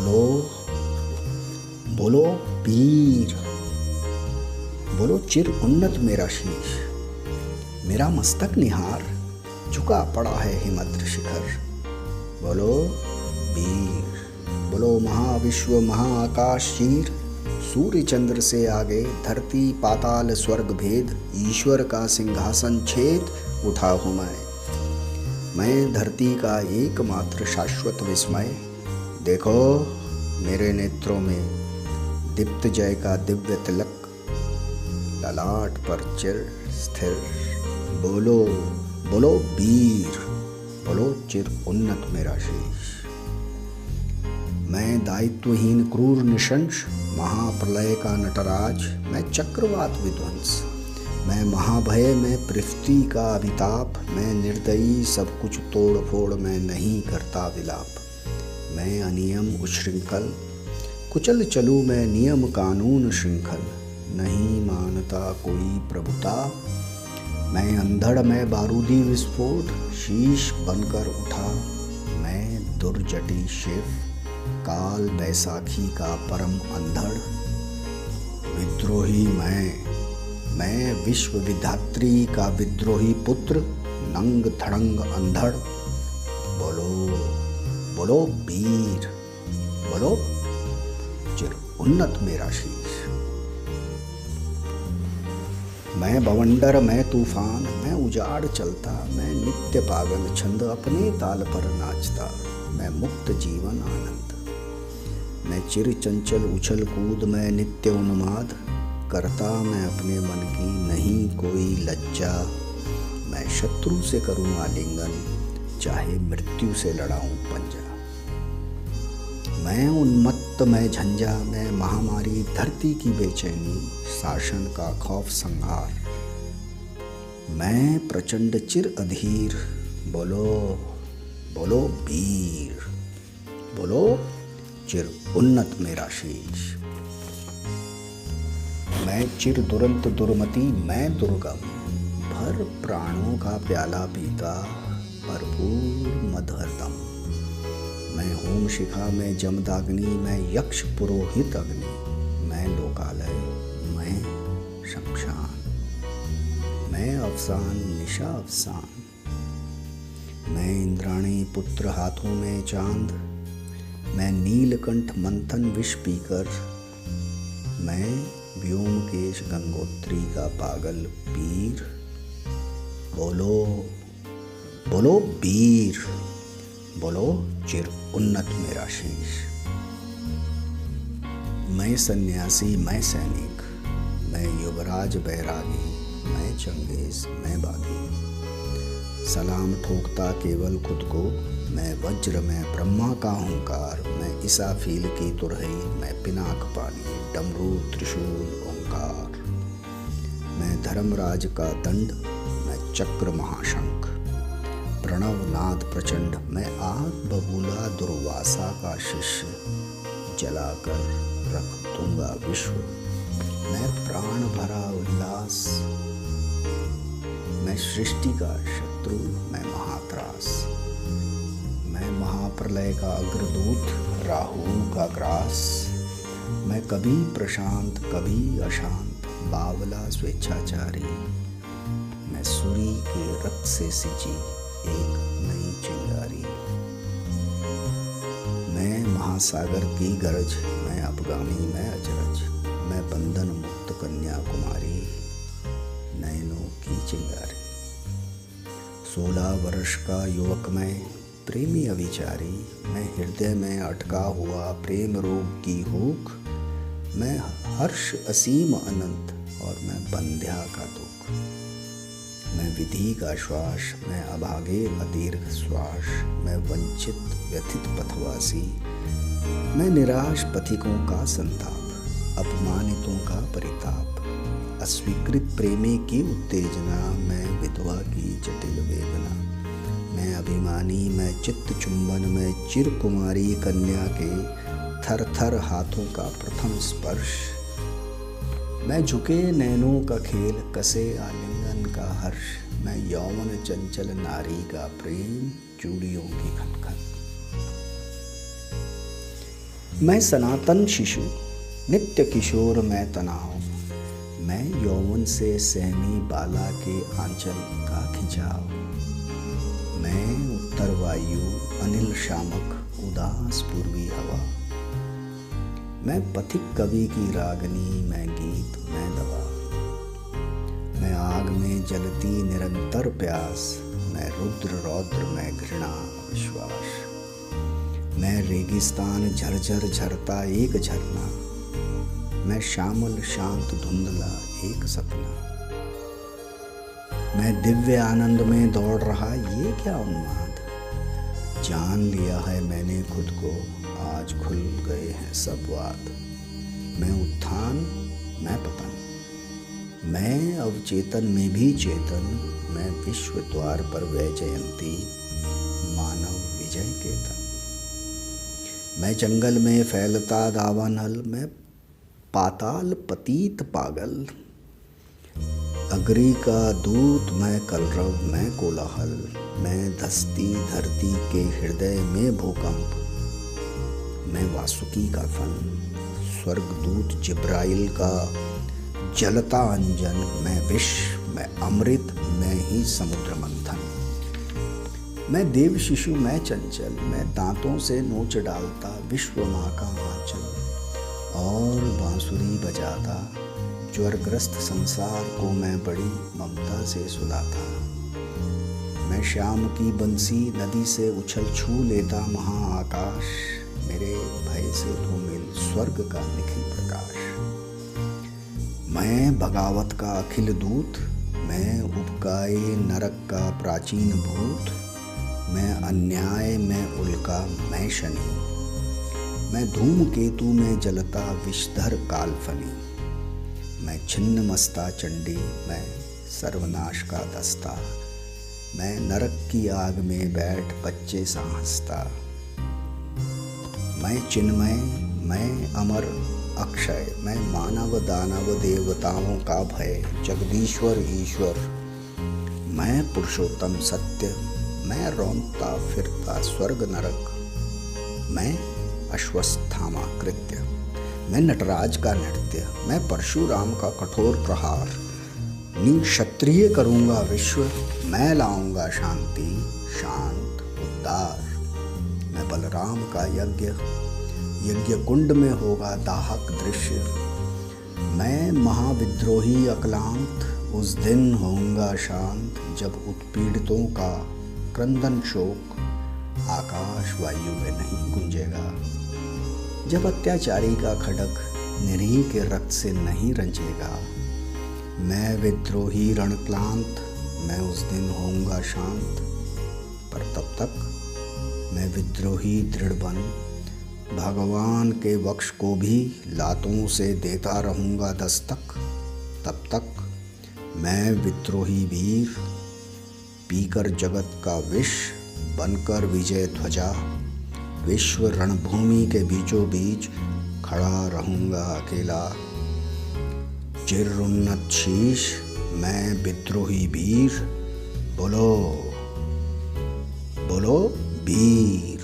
बोलो बोलो पीर, बोलो चिर उन्नत मेरा शीश, मेरा मस्तक निहार, झुका पड़ा है हिमद्र शिखर। बोलो वीर, बोलो महाविश्व महाआकाश चीर, सूर्य चंद्र से आगे धरती पाताल स्वर्ग भेद, ईश्वर का सिंहासन छेद उठा हूँ मैं धरती का एकमात्र शाश्वत विस्मय। देखो मेरे नेत्रों में दीप्त जय का दिव्य तिलक, ललाट पर चिर स्थिर। बोलो बोलो वीर, बोलो चिर उन्नत मेरा शीश। मैं दायित्वहीन क्रूर निशंस, महाप्रलय का नटराज, मैं चक्रवात विध्वंस, मैं महाभय में पृथ्वी का अभिताप, मैं निर्दयी सब कुछ तोड़ फोड़, मैं नहीं करता विलाप। मैं अनियम उच्छृंखल, कुचल चलूँ मैं नियम कानून श्रृंखल, नहीं मानता कोई प्रभुता। मैं अंधड़ मैं बारूदी विस्फोट, शीश बनकर उठा मैं दुर्जटी शिव, काल बैसाखी का परम अंधड़। विद्रोही मैं विश्व विधात्री का विद्रोही पुत्र, नंग धड़ंग अंधड़। बोलो बोलो वीर, बोलो चिर उन्नत मेरा शीश। मैं बवंडर मैं तूफान, मैं उजाड़ चलता, मैं नित्य पागल छंद अपने ताल पर नाचता, मैं मुक्त जीवन आनंद। मैं चिर चंचल उछल कूद, मैं नित्य उन्माद करता, मैं अपने मन की नहीं कोई लज्जा। मैं शत्रु से करूं आलिंगन, चाहे मृत्यु से लड़ाऊं पंजा। मैं उन्मत्त मैं झंझा, मैं महामारी धरती की बेचैनी, शासन का खौफ संहार। मैं प्रचंड चिर अधीर, बोलो बोलो वीर, बोलो चिर उन्नत मेरा शीश। मैं चिर दुरंत दुर्मति मैं दुर्गम, भर प्राणों का प्याला पीता, भरपूर मधुरतम। मैं होम शिखा मैं जमदाग्नि, मैं यक्ष पुरोहित अग्नि, मैं लोकालय मैं शमशान। मैं अफसान निशा अफसान, मैं इंद्राणी पुत्र हाथों में चांद, मैं नीलकंठ मंथन विष पीकर, मैं व्योमकेश गंगोत्री का पागल पीर। बोलो बोलो वीर, बोलो चिर उन्नत मेरा शीश। मैं सन्यासी मैं सैनिक, मैं युवराज बैरागी, मैं चंगेज मैं बागी। सलाम ठोकता केवल खुद को, मैं वज्र मैं ब्रह्मा का हुंकार, मैं इसाफील की तुरही, मैं पिनाक पानी डमरू त्रिशूल ओंकार। मैं धर्मराज का दंड, मैं चक्र महाशंख, प्रणव नाद प्रचंड, मैं आग बबूला दुर्वासा का शिष्य, जलाकर रख दूंगा विश्व। मैं प्राण भरा उल्लास, मैं सृष्टि का शत्रु, मैं महात्रास। मैं महाप्रलय का अग्रदूत, राहु का ग्रास। मैं कभी प्रशांत कभी अशांत, बावला स्वेच्छाचारी। मैं सूरी के रक्त से सिंची एक नई चिंगारी। मैं महासागर की गरज, मैं अपगामी मैं अजरज, मैं बंधन मुक्त कन्याकुमारी, नयनों की चिंगारी। 16 वर्ष का युवक मैं, प्रेमी अविचारी, मैं हृदय में अटका हुआ प्रेम रोग की हुक। मैं हर्ष असीम अनंत और मैं बंध्या का दुख। मैं विधि का श्वास, मैं अभागे अदीर्घ श्वास, मैं वंचित व्यथित पथवासी, मैं निराश पथिकों का संताप, अपमानितों का परिताप, अस्वीकृत प्रेमी की उत्तेजना, मैं विधवा की जटिल वेदना। मैं अभिमानी मैं चित्त चुंबन, मैं चिर कुमारी कन्या के थर थर हाथों का प्रथम स्पर्श। मैं झुके नैनों का खेल, कसे आलिंगन का हर्ष, मैं यौवन चंचल नारी का प्रेम, चूड़ियों की खनखन। मैं सनातन शिशु, नित्य किशोर मैं तनाव, मैं यौवन से सहमी बाला के आंचल का खिंचाव। मैं उत्तर वायु अनिल शामक उदास पूर्वी हवा, मैं पथिक कवि की रागनी, मैं गीत मैं दवा। मैं आग में जलती निरंतर प्यास, मैं रुद्र रौद्र मैं घृणा विश्वास। मैं रेगिस्तान झरझर झरता एक झरना, मैं श्यामल शांत धुंधला एक सपना। मैं दिव्य आनंद में दौड़ रहा ये क्या उन्माद, जान लिया है मैंने खुद को, आज खुल गए हैं सब वाद। मैं उत्थान मैं पतन, मैं अवचेतन में भी चेतन, मैं विश्व द्वार पर वैजयंती मानव विजय केतन। मैं जंगल में फैलता दावानल, मैं पाताल पतीत पागल। अग्नि का दूत मैं कलरव मैं कोलाहल, मैं धसती धरती के हृदय में भूकंप। मैं वासुकी का फन, स्वर्गदूत जिब्राइल का जलता अंजन। मैं विष मैं अमृत मैं ही समुद्र मंथन। मैं देव शिशु मैं चंचल, मैं दांतों से नोच डालता विश्व माँ का आंचल। और बांसुरी बजाता ज्वरग्रस्त संसार को मैं बड़ी ममता से सुलाता। मैं शाम की बंसी नदी से उछल छू लेता महाआकाश, मेरे भय से धूमिल स्वर्ग का निखिल प्रकाश। मैं बगावत का अखिल दूत, मैं उपकाए नरक का प्राचीन भूत। मैं अन्याय में उल्का मैं शनि, मैं धूमकेतु में जलता विषधर कालफनी। मैं छिन्न मस्ता चंडी मैं सर्वनाश का दस्ता, मैं नरक की आग में बैठ बच्चे सा हंसता। मैं चिन्मय मैं अमर अक्षय, मैं मानव दानव देवताओं का भय जगदीश्वर ईश्वर। मैं पुरुषोत्तम सत्य, मैं रौंदता फिरता स्वर्ग नरक। मैं अश्वत्थामा कृत्य, मैं नटराज का नृत्य, मैं परशुराम का कठोर प्रहार। निक्षत्रिय करूँगा विश्व, मैं लाऊंगा शांति शांत उद्धार। मैं बलराम का यज्ञ कुंड में होगा दाहक दृश्य। मैं महाविद्रोही अक्लांत, उस दिन होऊंगा शांत जब उत्पीड़ितों का क्रंदन शोक आकाश वायु में नहीं गूंजेगा। जब अत्याचारी का खड्ग निरीह के रक्त से नहीं रंजेगा। मैं विद्रोही रणक्लांत, मैं उस दिन होऊंगा शांत। पर तब तक मैं विद्रोही दृढ़ बन भगवान के वक्ष को भी लातों से देता रहूँगा दस्तक। तब तक मैं विद्रोही वीर पीकर जगत का विष बनकर विजय ध्वजा विश्व रणभूमि के बीचों बीच खड़ा रहूँगा अकेला। चिरोन्नत शीश मैं विद्रोही वीर, बोलो बोलो वीर।